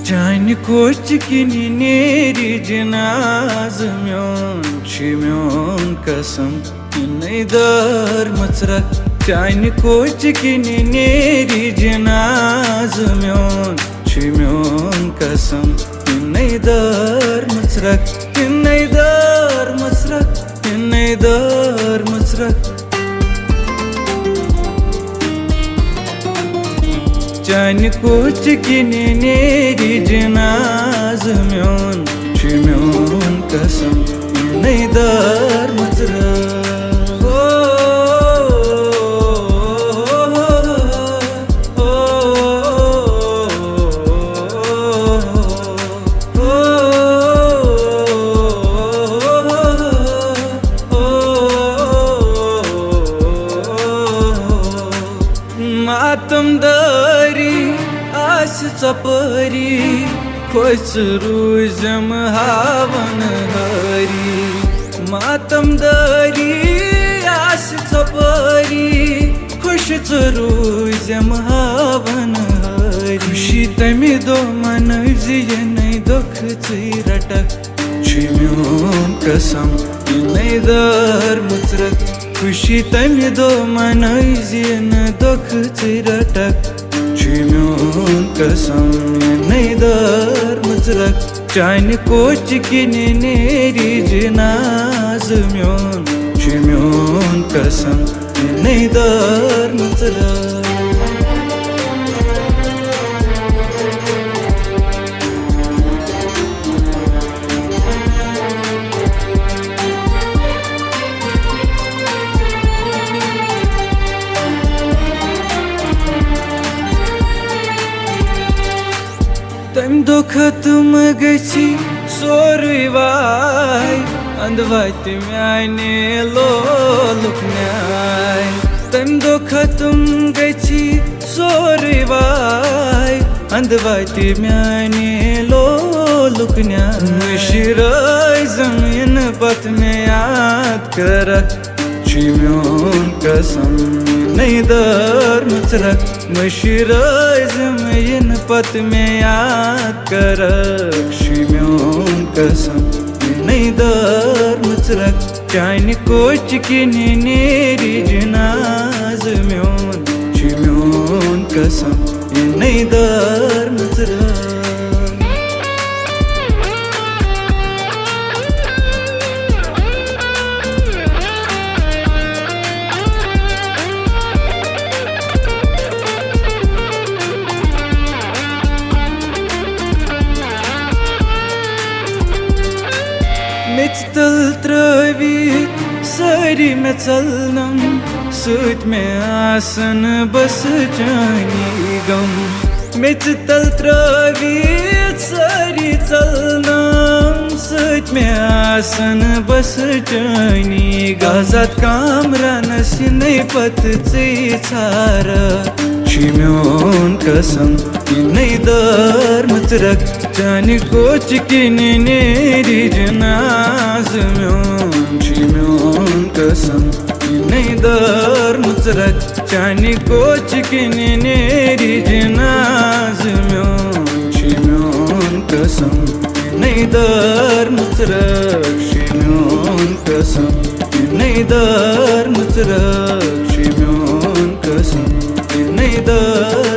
Chani koch kini neri jinaz mion kasam inai dar matsrak. Chani koch kini neri jinaz mion kasam inai dar matsrak, inai dar matsrak, inai dar matsrak. Chani koch kini neri jinaz mion kasam inai dar matsrak. Matamdari as sapari khosh ruzam havan hari. Matamdari as sapari khosh ruzam havan hari. Khushi tami do manavzi nai dukh ratak mion kasam inai dar matsrak. Khushi tami do manavzi nai dukh ratak mion kasam inai dar matsrak. Chani koch kini neri jinaz mion kasam inai dar matsrak. Tam do khatam gachi sorui vai andvati myane loluknai. Tam do khatam gachi sorui vai andvati myane loluknai. Mushirai zamin pat mein yaad karak mion kasam inai dar matsrak. Mushirai zamin pat mein yaad karak mion kasam inai dar matsrak. Chani koch kini neri jinaz mion kasam inai dar matsrak. Meçtal travit sari me chalnam sut me asan bas jani gam. Meçtal travit sari chalnam sut me asan bas jani gam. Azad kamran sinai pat chara mion kasam inai dar matsrak. Chani koch kini neri jinaz mion kasam inai dar matsrak. Chani koch kini neri jinaz mion kasam inai dar matsrak. Mion kasam inai dar matsrak. Mion kasam inai dar